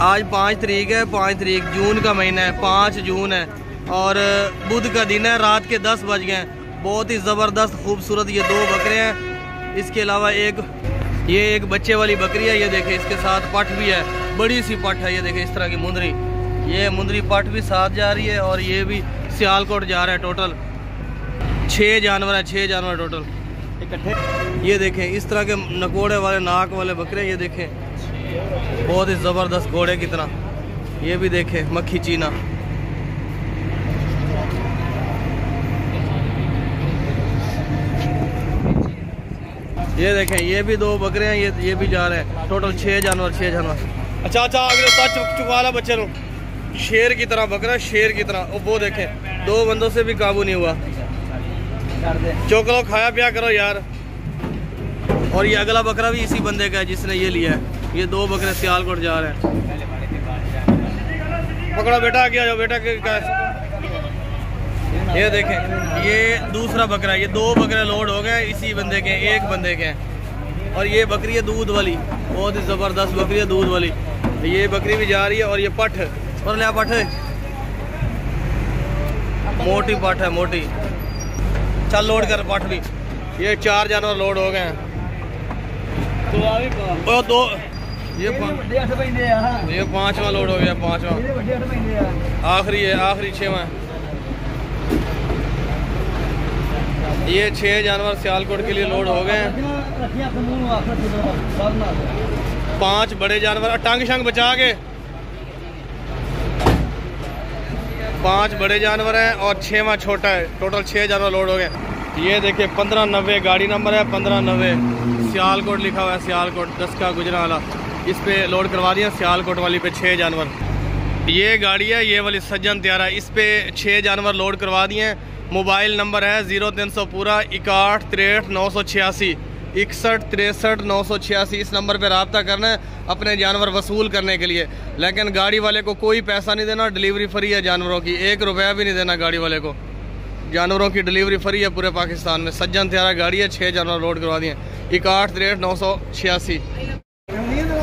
आज 5 तारीख है, 5 तारीख जून का महीना है, 5 जून है और बुध का दिन है। रात के 10 बज गए हैं। बहुत ही ज़बरदस्त खूबसूरत ये 2 बकरे हैं। इसके अलावा ये एक बच्चे वाली बकरी है। ये देखे इसके साथ पठ भी है, बड़ी सी पठ है। ये देखे इस तरह की मुंदरी, ये मुंदरी पठ भी साथ जा रही है और ये भी सियालकोट जा रहा है। टोटल 6 जानवर है, 6 जानवर टोटल इकट्ठे। ये देखें इस तरह के नकोड़े वाले नाक वाले बकरे। ये देखें बहुत ही ज़बरदस्त घोड़े की तरह। ये भी देखें मक्खी चीना। ये देखें ये भी 2 बकरे हैं। ये भी जा रहे हैं। टोटल 6 जानवर, 6 जानवर। अच्छा अगले साथ चुका ला बच्चे नो। शेर की तरह बकरा, शेर की तरह। वो देखें 2 बंदों से भी काबू नहीं हुआ। चौक लो, खाया पिया करो यार। और ये अगला बकरा भी इसी बंदे का है जिसने ये लिया है। ये 2 बकरे सियालकोट जा रहे हैं। पकड़ो बेटा, आगे आ जाओ बेटा के। ये देखें ये दूसरा बकरा, ये 2 बकरे लोड हो गए इसी बंदे के, एक बंदे के हैं। और ये बकरी है दूध वाली, बहुत ही ज़बरदस्त बकरी है दूध वाली। ये बकरी भी जा रही है। और ये पठ और लिया पठ है, मोटी पठ है, मोटी। चल लोड कर पठ भी। ये 4 जानवर लोड हो गए हैं। तो 2 ये 5वां लोड हो गया, 5वां आखिरी है, आखिरी 6वां। ये 6 जानवर सियालकोट के लिए लोड हो गए हैं। 5 बड़े जानवर, टांग शंग बचा के 5 बड़े जानवर हैं और 6वां छोटा है। टोटल 6 जानवर लोड हो गए। ये देखिए 1590 गाड़ी नंबर है, 1590 सियालकोट लिखा हुआ है, सियालकोट 10 का गुजरावाला। इस पे लोड करवा दिया सियालकोट वाली पे 6 जानवर। ये गाड़ी है, ये वाली सज्जन त्यारा, इस पे 6 जानवर लोड करवा दिए हैं। मोबाइल नंबर है 0300 पूरा 61 63 986 61 63 986। इस नंबर पे रब्ता करना है अपने जानवर वसूल करने के लिए। लेकिन गाड़ी वाले को कोई पैसा नहीं देना, डिलीवरी फ्री है जानवरों की। 1 रुपया भी नहीं देना गाड़ी वाले को। जानवरों की डिलीवरी फ्री है पूरे पाकिस्तान में। सज्जन त्यारा गाड़ी है, 6 जानवर लोड करवा दिए। 61 63 986।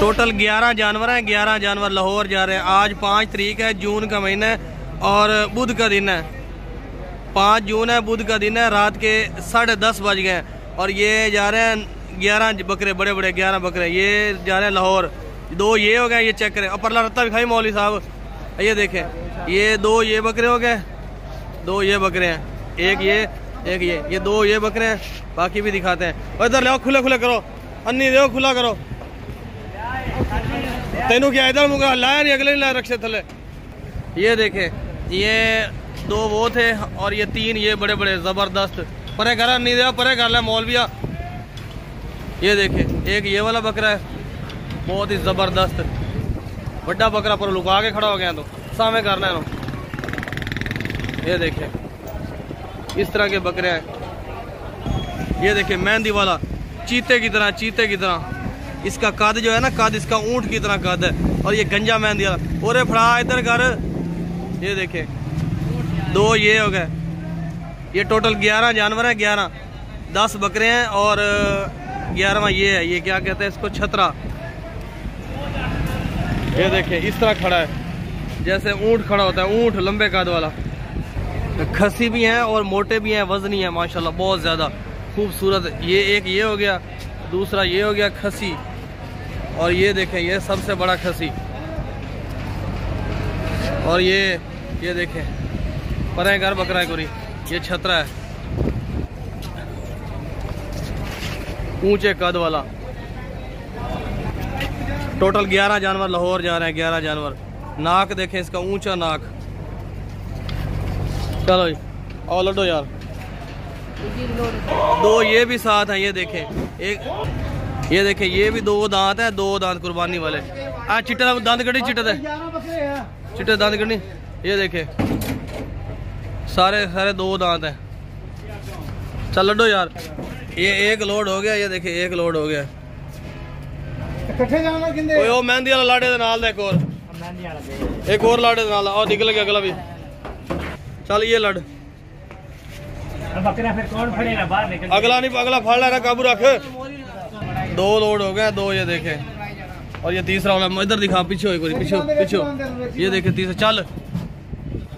टोटल 11 जानवर हैं। 11 जानवर लाहौर जा रहे हैं। आज 5 तारीख है, जून का महीना है और बुध का दिन है। 5 जून है, बुध का दिन है। रात के 10:30 बज गए हैं और ये जा रहे हैं 11 बकरे, बड़े बड़े 11 बकरे। ये जा रहे हैं लाहौर। 2 ये हो गए, ये चेक करें। और परला रत्ता भी खाई मौली साहब। ये देखें ये 2 ये बकरे हो गए, 2 ये बकरे हैं, एक ये 2 ये बकरे हैं। बाकी भी दिखाते हैं। और इधर ले खुले खुले करो, अन्नी दो खुला करो। तेनू क्या इधर मुँह लाया नहीं, अगले नहीं रखे थले। ये देखें ये 2 वो थे और ये 3 ये बड़े बड़े ज़बरदस्त। परे कर नहीं दे, परे कर ले मौलविया। ये देखें एक ये वाला बकरा है, बहुत ही ज़बरदस्त बड़ा बकरा, पर लुका के खड़ा हो गया तो सामने करना है ना। ये देखें इस तरह के बकरे हैं। ये देखें मेहंदी वाला, चीते की तरह, चीते की तरह। इसका कद जो है ना, कद इसका ऊंट की तरह कद है। और ये गंजा मेहंदी वाला। ओरे फड़ा इधर कर। ये देखें 2 ये हो गए। ये टोटल 11 जानवर है, 11 10 बकरे हैं और 11वां ये है। ये क्या कहते हैं इसको, छतरा। ये देखें इस तरह खड़ा है जैसे ऊंट खड़ा होता है, ऊंट लंबे कद वाला। खसी भी हैं और मोटे भी हैं, वजनी है माशाल्लाह, बहुत ज़्यादा खूबसूरत। ये एक ये हो गया, दूसरा ये हो गया खसी। और ये देखें ये सबसे बड़ा खसी। और ये देखें परे घर बकरा गोरी, ये छतरा है, ऊंचे कद वाला। टोटल 11 जानवर लाहौर जा रहे हैं, 11 जानवर। नाक देखें इसका, ऊंचा नाक। चलो जी और लड्डो यार। 2 ये भी साथ हैं। ये देखें एक, ये देखें ये भी 2 दांत हैं, 2 दांत कुर्बानी वाले। आ चिट्टा दांत कड़ी, चिट्टे दांत कड़ी। ये देखें सारे 2 दांत हैं। चल लड्डो यार। ये 1 लोड हो गया। ये देखें 1 लोड हो गया। ओ मेहंदी वाला लाड़े दे नाल एक और लाड़े दे नाल। और निकल गया अगला भी। चल ये लड़ अगला नहीं, अगला फड़ लेना, काबू रख। 2 लोड हो गए, 2 ये देखे और ये तीसरा वाला इधर दिखा, पीछे पीछे पीछे, ये देखे तीसरा। चल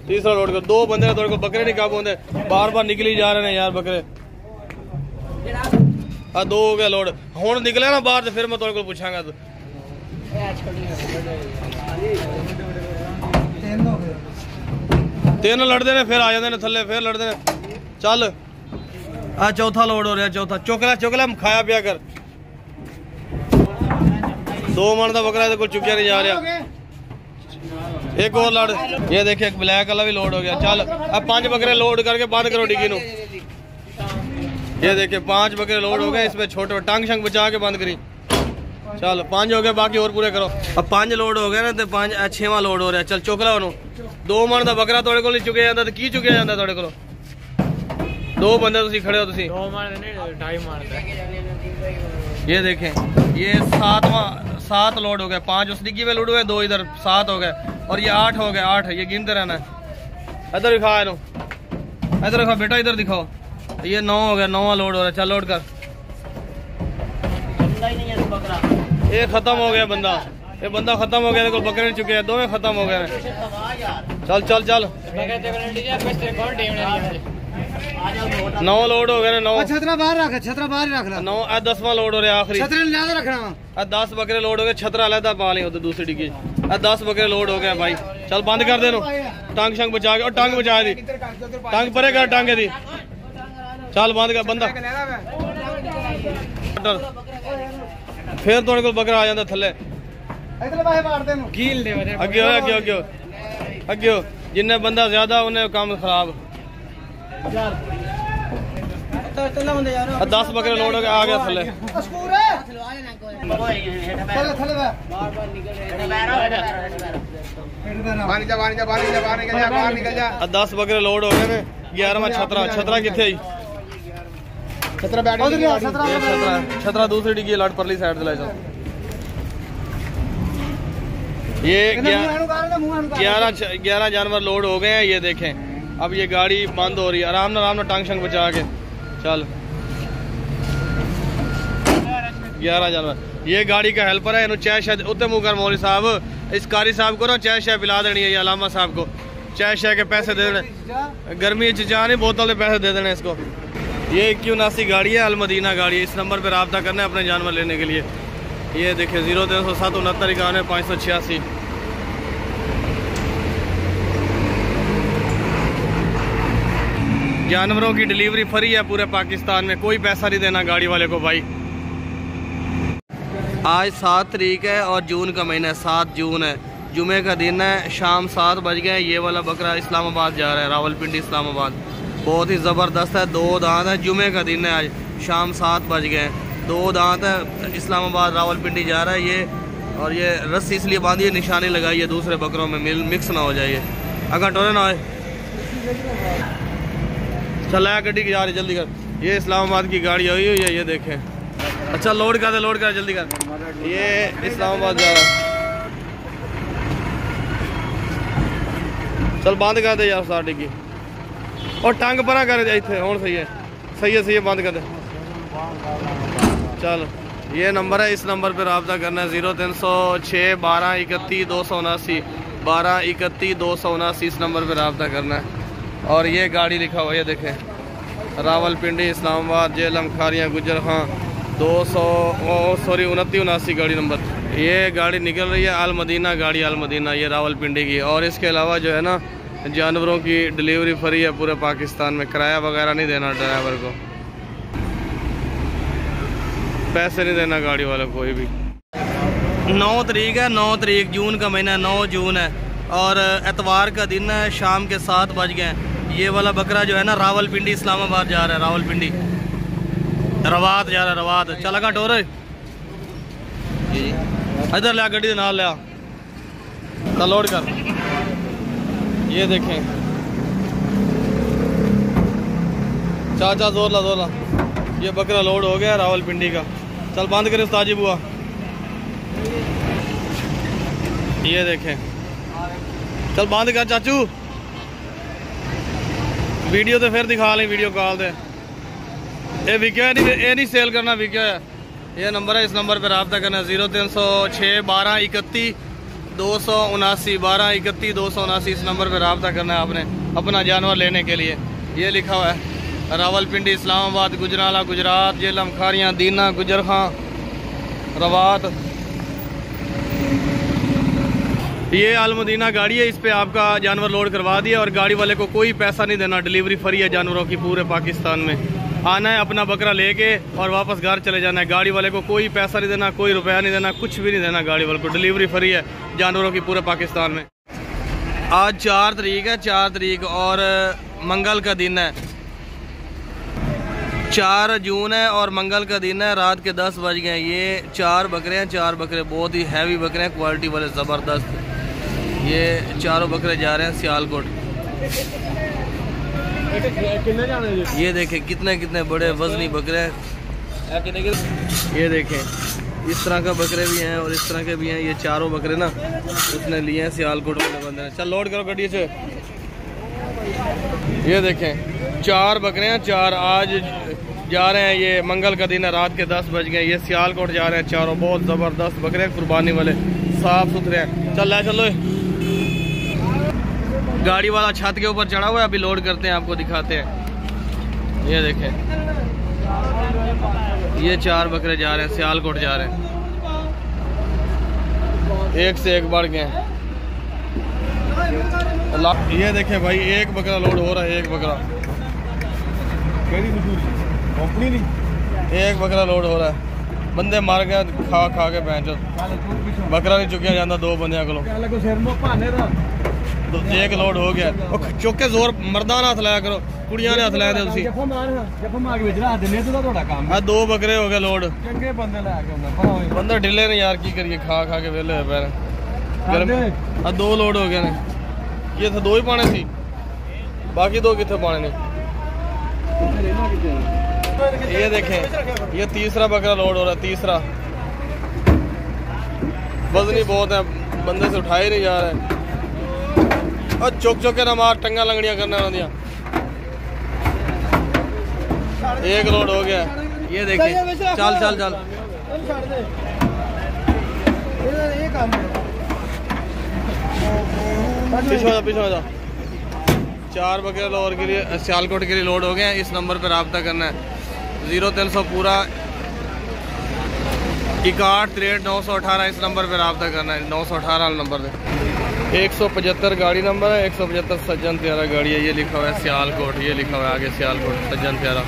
तीसरा लोड कर। 2 बंदे ने, को बकरे नहीं काबू होंगे, बार बार निकली जा रहे हैं यार बकरे। 2 हो गया लोड। हुण निकले ना बाहर, फिर मैं तेरे को पूछांगा। 3 लड़ते ने, फिर आ जाते हैं थले, फिर लड़ते हैं। चल आ चौथा लोड हो रहा है, चौथा। चुकला चुकला खाया पिया कर। 2 मन का बकरा को चुकिया नहीं जा रहा। एक और लड़। ये देखिए एक ब्लैक वाला भी लोड हो गया। चल अब 5 बकरे लोड करके बंद करो डिग्गी नू। ये देखिए 5 बकरे लोड हो गए, इसमें छोटे टांग शंग बचा के बंद करी। चल 5 हो गए, बाकी और पूरे करो। अब 5 लोड हो गए ना, तो 5 6वां लोड हो रहा है। चल चुक ला उन्होंने। 2 मन का बकरा तोड़े को नहीं चुके जाता तो की चुके जाता तोड़े को? 2 बंदे तुसी खड़े हो, तुसी 2 मन नहीं 2.5 मारता। ये देखें ये 7 लोड हो गए। 5 उस डिग्गी में लोड हुए, 2 इधर, 7 हो गए। और ये 8 हो गए। 8 ये गिनते रहना है। इधर दिखा, इधर दिखा बेटा, इधर दिखाओ। ये 9 हो गया। 9वां लोड हो रहा है। चल लोड कर। ये खत्म हो गया बंदा, ये बंदा खत्म हो गया। देखो बकरे नहीं चुके हैं, 2 में खत्म हो गए। चल चल चल 9 लोड हो गए। 9 छतरा बाहर रख, छतरा बाहर रखना। 9 10वां लोड हो रहा है आखिरी। छतरा ज्यादा रखना। 10 बकरे लोड हो गए। छतरा अलहदा पा ली उधर दूसरी डिग्गी। 10 बकरे लोड हो गए भाई। चल बंद कर दे। टांग शंग बचा के, और टांग बचा दी, टांग परे कर टांगे दी। चल बंद कर बंदा। फिर थोड़े को बकरा आ जाता थले। अगे अगे अगे अगे जिन्ने बंदा ज्यादा उन्हें काम खराब। 10 बकरे लोड हो गए, आ गया थले। 10 बकरे लोड हो गए। 11वां छतरा। छतरा किथे? छतरा दूसरी डिग्गी लड़ परली साइड से ले जाओ। ये 11 जानवर लोड हो गए हैं। ये देखें अब ये गाड़ी बंद हो रही है। आराम ना टांग शंग बचा के। चल 11 जानवर। ये गाड़ी का हेल्पर है। चाय शायद उत्ते मुँह कर मौली साहब, इस कारी साहब को ना चाय शाय पिला देनी है। अलामा साहब को चाय शाय के पैसे दे देने। गर्मी जा नहीं, बोतल के पैसे दे देने इसको। ये 79 गाड़ी है, अलमदीना गाड़ी है। इस नंबर पर रब्ता करना है अपने जानवर लेने के लिए। ये देखिए 0307 69 91 586। जानवरों की डिलीवरी फ्री है पूरे पाकिस्तान में, कोई पैसा नहीं देना गाड़ी वाले को भाई। आज 7 तारीख है और जून का महीना है, 7 जून है, जुमे का दिन है। शाम 7 बज गए। ये वाला बकरा इस्लामाबाद जा रहा है, रावलपिंडी इस्लामाबाद। बहुत ही ज़बरदस्त है। 2 दांत है। जुमे का दिन है आज, शाम 7 बज गए। 2 दांत है। इस्लामाबाद रावलपिंडी जा रहा है ये। और ये रस्सी इसलिए बांधी है, निशानी लगाई है दूसरे बकरों में मिक्स ना हो जाए, अगर टोरे ना हो। चला गड्डी की जा रही, जल्दी कर। ये इस्लामाबाद की गाड़ी आई हुई है, ये देखें। अच्छा लोड कर दे, लोड कर जल्दी कर। ये इस्लामाबाद जा रहा है। चल बंद कर दे यार साड़ी की, और टंग परा कर दे इतने हूँ। सही है सही है सही है, बंद कर दे। चल ये नंबर है, इस नंबर पर रब्ता करना है। 0306 12 31 279 12 31 279 इस नंबर पर रब्ता करना है। और ये गाड़ी लिखा हुआ है, देखें रावलपिंडी इस्लामाबाद जेलम खारियाँ गुजर खां 29 गाड़ी नंबर। ये गाड़ी निकल रही है अलमदीना गाड़ी, अलमदीना ये रावलपिंडी की। और इसके अलावा जो है ना जानवरों की डिलीवरी फ्री है पूरे पाकिस्तान में, किराया वगैरह नहीं देना ड्राइवर को, पैसे नहीं देना गाड़ी वाले कोई भी। 9 तारीख है, 9 तारीख जून का महीना, 9 जून है और एतवार का दिन है। शाम के 7 बज गए। ये वाला बकरा जो है ना रावलपिंडी इस्लामाबाद जा रहा है, रावलपिंडी रवात जा रहा है, रवात। चल लगा टोरे इधर लिया, गड्डी नाल लिया, चल लोड कर। ये देखें चाचा जोर ला जोर ला। ये बकरा लोड हो गया रावलपिंडी का। चल बंद करे उस्ताजी बुआ। ये देखें, चल बंद कर चाचू। वीडियो तो फिर दिखा लें, वीडियो कॉल दे। ये विक्या नहीं, ये नहीं सेल करना, विक्या है ये नंबर है, इस नंबर पर रब्ता करना है 0306 12 31 279 12 31 279। इस नंबर पर रब्ता करना है आपने अपना जानवर लेने के लिए। ये लिखा हुआ है रावलपिंडी, इस्लामाबाद, गुजराला, गुजरात, जेलम, खारियाँ, दीना, गुजर खां, रवात। ये अलमदीना गाड़ी है, इस पे आपका जानवर लोड करवा दिया और गाड़ी वाले को कोई पैसा नहीं देना, डिलीवरी फ्री है जानवरों की पूरे पाकिस्तान में। आना है अपना बकरा लेके और वापस घर चले जाना है। गाड़ी वाले को कोई पैसा नहीं देना, कोई रुपया नहीं देना, कुछ भी नहीं देना गाड़ी वाले को, डिलीवरी फ्री है जानवरों की पूरे पाकिस्तान में। आज 4 तारीख है, 4 तारीख और मंगल का दिन है, 4 जून है और मंगल का दिन है। रात के 10 बज गए। ये 4 बकरे हैं, 4 बकरे बहुत ही हैवी बकरे हैं, क्वालिटी वाले ज़बरदस्त। ये चारों बकरे जा रहे हैं सियालकोट। ये देखें कितने कितने बड़े वजनी बकरे हैं। ये देखें इस तरह का बकरे भी हैं और इस तरह के भी हैं। ये चारों बकरे ना उसने लिए हैं सियालकोट वाले बंदे ने। चल लोड करो गड्डी से। ये देखें 4 बकरे हैं, 4 आज जा रहे हैं। ये मंगल का दिन है, रात के 10 बज गए। ये सियालकोट जा रहे हैं चारों, बहुत ज़बरदस्त बकरे हैं, कुर्बानी वाले, साफ सुथरे हैं। चल चलो, गाड़ी वाला छत के ऊपर चढ़ा हुआ है, अभी लोड करते हैं, आपको दिखाते हैं। ये देखें ये 4 बकरे जा रहे हैं सियालकोट जा रहे हैं, एक से एक बढ़ गए हैं। ये देखें भाई एक बकरा लोड हो रहा है, एक बकरा, एक बकरा लोड हो रहा है। बंदे मार गए खा खा के भैंस, बकरा नहीं चुकिया जाता 2 बंदियां को। एक लोड हो गया। चौके जोर मर्दाना हथ लाया करो, कुड़ियां ने हथ लाया थे। 2 बकरे हो गए लोड। बंदे ढिले ने यार, की करिए, खा खा के वेले हुए पैर। 2 लोड हो गए ने। ये था 2 ही पाने थी, बाकी 2 कितने पाने नहीं। ये देखें ये तीसरा बकरा लोड हो रहा है, तीसरा। वजनी बहुत है, बंदे से उठाए नहीं जा रहे। और चौक चौके ना मार, टंगा लंगड़ियां करने वाली। एक लोड हो गया। ये देखें, चल चल चल, पीछे हो जा। 4 बकरे लोड के लिए सियालकोट के लिए लोड हो गए। इस नंबर पर रब्ता करना है 0300 पूरा 61 63 918। इस नंबर पर रब्ता करना है, 918 नंबर पे। 175 गाड़ी नंबर है, 175 सज्जन त्यारा गाड़ी है। ये लिखा हुआ है सियालकोट, ये लिखा हुआ है आगे सियालकोट सज्जन त्यारा।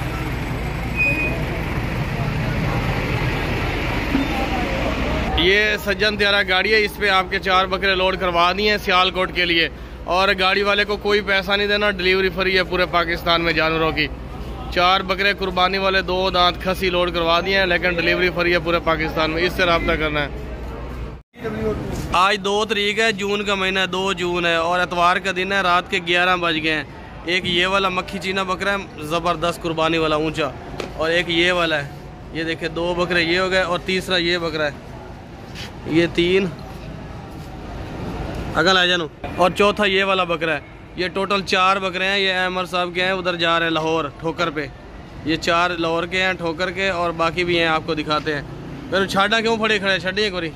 ये सज्जन त्यारा गाड़ी है, इस पे आपके 4 बकरे लोड करवा दिए हैं सियालकोट के लिए और गाड़ी वाले को कोई पैसा नहीं देना, डिलीवरी फ्री है पूरे पाकिस्तान में जानवरों की। 4 बकरे कुर्बानी वाले 2 दांत खसी लोड करवा दिए हैं, लेकिन डिलीवरी फ्री है पूरे पाकिस्तान में। इससे रब्ता करना है। आज 2 तारीख है, जून का महीना है, 2 जून है और एतवार का दिन है। रात के 11 बज गए हैं। एक ये वाला मक्खी चीना बकरा है, ज़बरदस्त कुर्बानी वाला, ऊंचा, और एक ये वाला है। ये देखे 2 बकरे ये हो गए और तीसरा ये बकरा है। ये 3 अगल आ जानू और चौथा ये वाला बकरा है। ये टोटल 4 बकरे हैं। ये अहमद साहब के हैं, उधर जा रहे हैं लाहौर ठोकर पे। ये 4 लाहौर के हैं ठोकर के, और बाकी भी हैं, आपको दिखाते हैं। फिर छाड़ा क्यों फड़े खड़े, छड़ी एक बारी।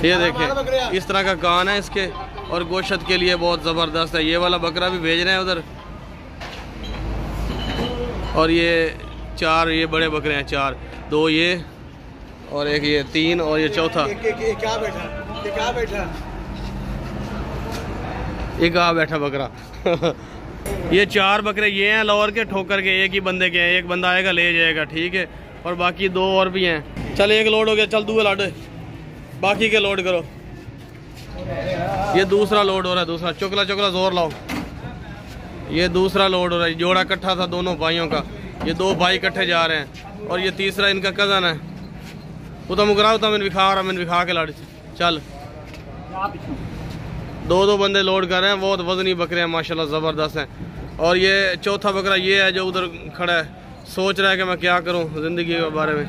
ये देखें इस तरह का कान है इसके और गोश्त के लिए बहुत ज़बरदस्त है। ये वाला बकरा भी भेज रहे हैं उधर। और ये 4 ये बड़े बकरे हैं, 4, 2 ये और एक ये, 3 और ये चौथा। ये कहाँ बैठा बकरा। ये 4 बकरे ये हैं लाहौर के ठोकर के, एक ही बंदे के हैं। एक बंदा आएगा ले जाएगा, ठीक है, और बाकी 2 और भी हैं। चल एक लोड हो गया, चल दूसरा लाड, बाकी के लोड करो। ये दूसरा लोड हो रहा है, दूसरा। चुकला चुकला जोर लाओ। ये दूसरा लोड हो रहा है। जोड़ा इकट्ठा था दोनों भाइयों का, ये 2 भाई इकट्ठे जा रहे हैं और ये तीसरा इनका कज़न है। वो तो मुकरा होता मैंने विखा रहा, मैंने विखा के लाड़। चल 2 बंदे लोड कर रहे हैं, बहुत वजनी बकरे हैं माशाल्लाह, ज़बरदस्त हैं। और ये चौथा बकरा ये है जो उधर खड़ा है, सोच रहा है कि मैं क्या करूं ज़िंदगी के बारे में।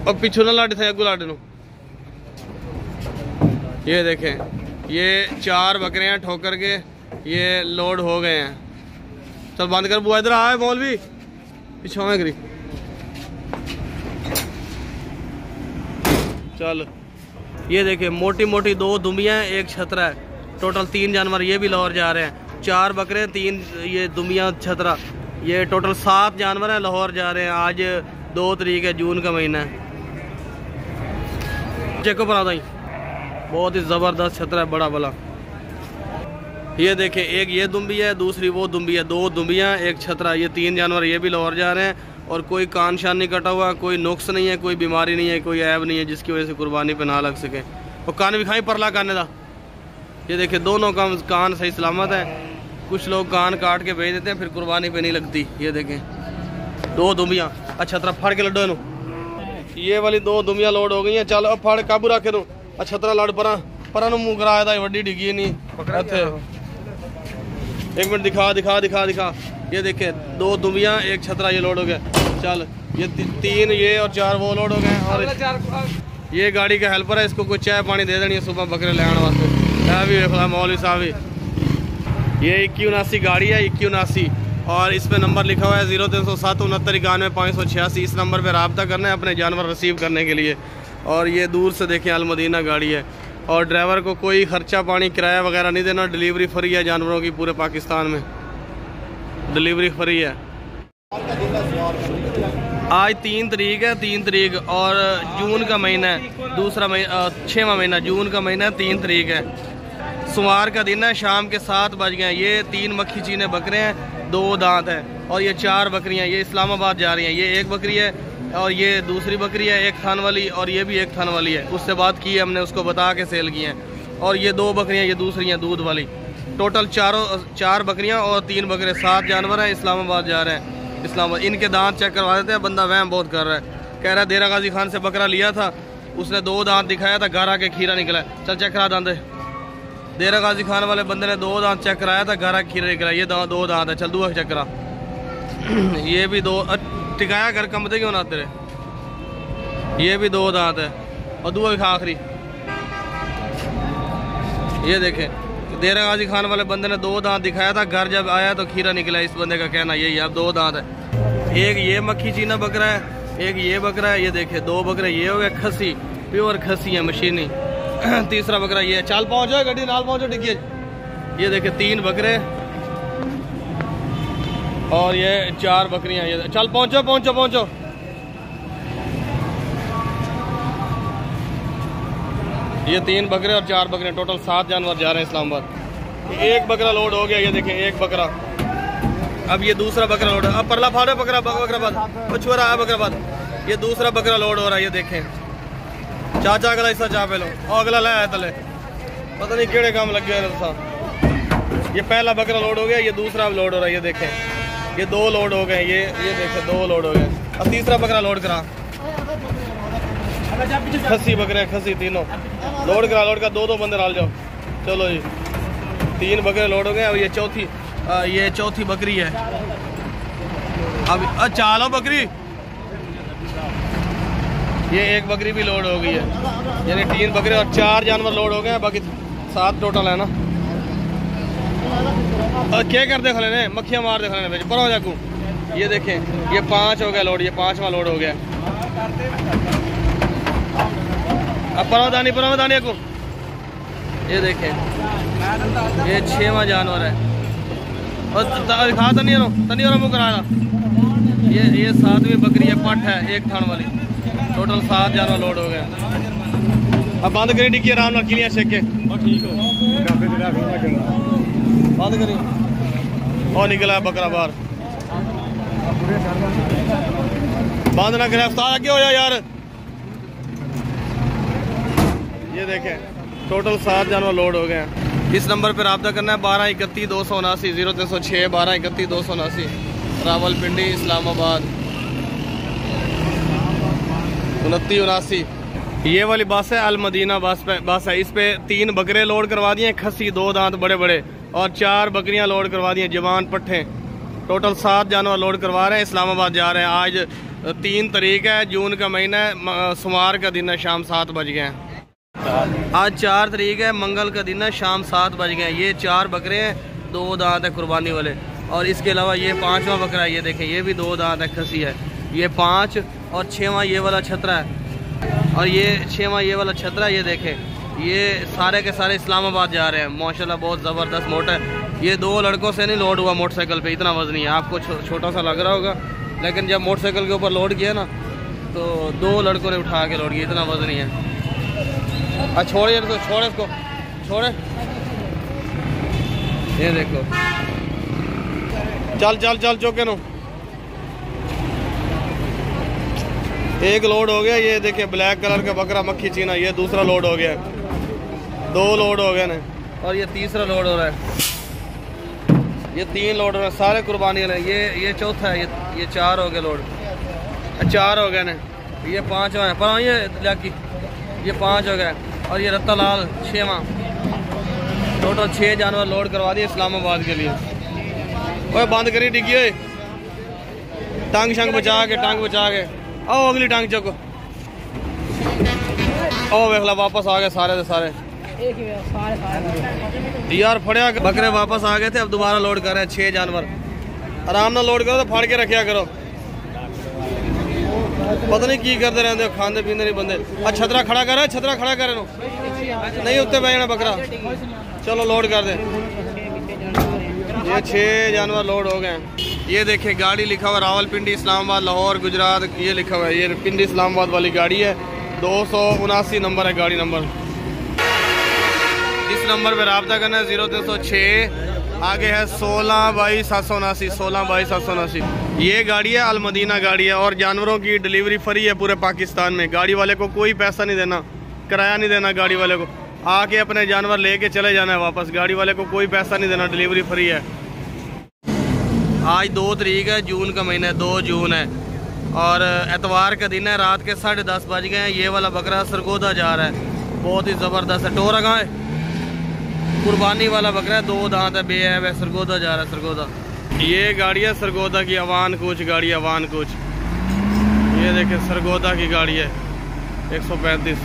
और पिछू ना लाटे थे, अगू लाटे नो। ये देखें ये 4 बकरे हैं ठोकर के, ये लोड हो गए हैं। चल बंद कर बुआ, इधर आए मौलवी, पिछावे करी चल। ये देखे मोटी मोटी 2 दुम्बियाँ एक छतरा है, टोटल 3 जानवर ये भी लाहौर जा रहे हैं। 4 बकरे 3 ये दुम्बियाँ छतरा, ये टोटल 7 जानवर हैं लाहौर जा रहे हैं। आज 2 तारीख है, जून का महीना है। चेको बना दाई बहुत ही ज़बरदस्त छतरा है, बड़ा बला। ये देखें एक ये दुम्बी है, दूसरी वो दुम्बी है, 2 दुम्बियाँ एक छतरा, ये 3 जानवर ये भी लाहौर जा रहे हैं। और कोई कान शान नहीं कटा हुआ, कोई नुक्स नहीं है, कोई बीमारी नहीं है, कोई ऐब नहीं है जिसकी वजह से कुर्बानी पे ना लग सके। और कान भी खाई परला काने दा। ये देखें दोनों कान सही सलामत है। कुछ लोग कान काट के भेज देते हैं फिर कुर्बानी पे नहीं लगती। ये देखें 2 दुम्बियाँ। अच्छा तरह फाड़ के लड्डो इनू। ये वाली 2 दुम्बियाँ लोड हो गई हैं। चल अब फाड़ काबू रखे दूँ। अच्छा तरह लड़ पर मुँह कराया था, वड्डी डिगी नहीं। एक मिनट दिखा दिखा दिखा दिखा। ये देखे 2 दुम्बियाँ एक छतरा ये लोड हो गया। चल ये 3 ये और 4 वो लोड हो गए। और ये गाड़ी का हेल्पर है, इसको कोई चाय पानी दे देनी है सुबह बकरे ले आने वास्ते। है भी देखा मौलवी साहब ही। ये 2179 गाड़ी है, 2179 और इस पे नंबर लिखा हुआ है 0307 69 91 586। इस नंबर पे रब्ता करना है अपने जानवर रिसीव करने के लिए। और ये दूर से देखें अलमदीना गाड़ी है। और ड्राइवर को कोई खर्चा पानी किराया वगैरह नहीं देना, डिलीवरी फ्री है जानवरों की। पूरे पाकिस्तान में डिलीवरी फ्री है। आज 3 तारीख है, 3 तारीख और जून का महीना है, 6वां महीना जून का महीना है, 3 तारीख है, सोमवार का दिन है। शाम के 7 बज गए। ये 3 मक्खी चीने बकरे हैं, 2 दांत है और ये 4 बकरियां ये इस्लामाबाद जा रही हैं। ये 1 बकरी है और ये दूसरी बकरी है 1 थान वाली, और ये भी 1 थान वाली है। उससे बात की है हमने, उसको बता के सेल की हैं। और ये 2 बकरियां ये दूसरी हैं दूध वाली। टोटल 4 बकरियां और 3 बकरे, 7 जानवर हैं। इस्लामाबाद जा रहे हैं। इस्लामाबाद इनके दांत चेक करवा देते हैं। बंदा वहम बहुत कर रहा है, कह रहा है देरा गाजी खान से बकरा लिया था, उसने 2 दांत दिखाया था, घर आके खीरा निकला। चल चेक करा दांत। देरा गाजी खान वाले बंदे ने 2 दांत चेक कराया था, घर आके खीरा निकला। ये 2 दांत है। चल दूसरा चेक करा। ये भी 2 टिकाया घर कम दे क्यों ना तेरे। ये भी 2 दांत है और दूसरा भी खा आखिरी। ये देखे देरा गाजी खान वाले बंदे ने 2 दांत दिखाया था, घर जब आया तो खीरा निकला। इस बंदे का कहना यही है। अब 2 दांत है। एक ये मक्खी चीना बकरा है, एक ये बकरा है। ये देखे 2 बकरे ये हो गए खसी, प्योर खसी है मशीनी। तीसरा बकरा ये है। चल पहुंचो गड्डी नाल पहुंचो डिग्गी। ये देखे 3 बकरे और ये 4 बकरियां। ये चल पहुंचो पहुंचो पहुंचो। ये 3 बकरे और 4 बकरे, टोटल 7 जानवर जा रहे हैं इस्लामाबाद। 1 बकरा लोड हो गया। ये देखें 1 बकरा। अब ये दूसरा बकरा लोड है। अब परला फाड़ो बकरा बाद छुरा है बकरा बाद। ये दूसरा बकरा लोड हो रहा है। ये देखें चाचा अगला हिस्सा चा पे लो और अगला लाया तले, पता नहीं केड़े काम लग गया। ये पहला बकरा लोड हो गया, ये दूसरा लोड हो रहा है। ये देखें ये 2 लोड हो गए। ये देखें 2 लोड हो गए। अब तीसरा बकरा लोड करा। खसी बकरे खसी तीनों लोड करा। लोड का 2 बंदे डाल जाओ। चलो जी 3 बकरे लोड हो गए। अब ये चौथी बकरी है। अब चालो बकरी। ये 1 बकरी भी लोड हो गई है। यानी 3 बकरे और 4 जानवर लोड हो गए। बाकी 7 टोटल है ना। और क्या करते खले ने मक्खियाँ मार दे खले ने पर हो जाकू। ये देखें ये 5 हो गया लोड। ये 5वां लोड हो गया। अब परवदानी को ये देखें ये 6वां जानवर है। और खा तनिया मुँह कराया। ये 7वीं बकरी है, पट है 1 थान वाली। टोटल 7 जानवर लोड हो गए। अब बंद करी डिक्की आराम नाल किलियां छेक के। ठीक हो बंद करी। और निकला बकरा बाहर। बंद ना करे उस्ताद आगे हो जा यार। ये देखें टोटल 7 जानवर लोड हो गए हैं। इस नंबर पर रब्ता करना है 12 31 279 0306 12 31 279 रावलपिंडी इस्लामाबाद 2979। ये वाली बस है अलमदीना बस है। इस पे 3 बकरे लोड करवा दिए खसी 2 दांत बड़े बड़े और 4 बकरियां लोड करवा दी हैं जवान पट्ठे। टोटल 7 जानवर लोड करवा रहे हैं। इस्लामाबाद जा रहे हैं। आज 3 तारीख है, जून का महीना है, सोमवार का दिन है, शाम 7 बज गए हैं। आज 4 तारीख है, मंगल का दिन है, शाम 7 बज गए हैं। ये 4 बकरे हैं, 2 दांत है कुर्बानी वाले। और इसके अलावा ये 5वां बकरा है, ये देखें ये भी 2 दांत है, खसी है। ये 5 और 6वां ये वाला छतरा है और ये 6वां ये वाला छतरा। ये देखें ये सारे के सारे इस्लामाबाद जा रहे हैं माशाल्लाह, बहुत ज़बरदस्त मोटा है। ये 2 लड़कों से नहीं लोड हुआ मोटरसाइकिल पे, इतना वजन है। आपको छोटा सा लग रहा होगा, लेकिन जब मोटरसाइकिल के ऊपर लोड किया ना तो 2 लड़कों ने उठा के लोड किया, इतना वजन ही है। छोड़िए इसको, छोड़े इसको, छोड़े। ये देखो, चल चल चल चौके नो। एक लोड हो गया। ये देखिए ब्लैक कलर का बकरा मक्खी चीना, ये दूसरा लोड हो गया। 2 लोड हो गए ना, और ये तीसरा लोड हो रहा है। ये 3 लोड हो रहे हैं, सारे कुर्बानी वाले। ये चौथा है, ये 4 हो गए लोड, 4 हो गए ना। ये 5वां है, पर ये लाकी ये 5 हो गए। और ये रत्ता लाल 6वां। टोटल 6 जानवर लोड करवा दिए इस्लामाबाद के लिए। ओए बंद करी डिग्गी, ओए टांग शंग बचा के, टांग बचा के। आओ अगली टांग चको। ओ वेखला वापस आ गए सारे के सारे यार। फड़िया बकरे वापस आ गए थे, अब दोबारा लोड कर रहे हैं 6 जानवर। आराम ना लोड करो तो फाड़ के रखा करो, पता नहीं की करते रहते हो, खाते पीते नहीं बंदे। छतरा खड़ा कर, छतरा खड़ा करे नो नहीं उत्ते बह जाना बकरा। चलो लोड कर दे। ये 6 जानवर लोड हो गए। ये देखिए गाड़ी लिखा हुआ रावलपिंडी इस्लामाबाद लाहौर गुजरात, ये लिखा हुआ है। ये पिंडी इस्लामाबाद वाली गाड़ी है, 279 नंबर है गाड़ी नंबर। इस नंबर पे रब्ता करना है 0306, आगे है 16/779, 16/779। ये गाड़ी है अलमदीना गाड़ी है और जानवरों की डिलीवरी फ्री है पूरे पाकिस्तान में। गाड़ी वाले को कोई पैसा नहीं देना, किराया नहीं देना गाड़ी वाले को, आके अपने जानवर लेके चले जाना है वापस। गाड़ी वाले को कोई पैसा नहीं देना, डिलीवरी फ्री है। आज 2 तारीख है, जून का महीना है, 2 जून है और एतवार का दिन है। रात के 10:30 बज गए हैं। ये वाला बकरा सरगोदा जा रहा है, बहुत ही ज़बरदस्त है। टोरा कहाँ है? कुर्बानी वाला बकरा है, 2 दांत है, बेऐब है, सरगोदा जा रहा है, सरगोदा। ये गाड़ी है सरगोदा की, अवान कोच गाड़ी, अवान कोच। ये देखे सरगोदा की गाड़ी है 135।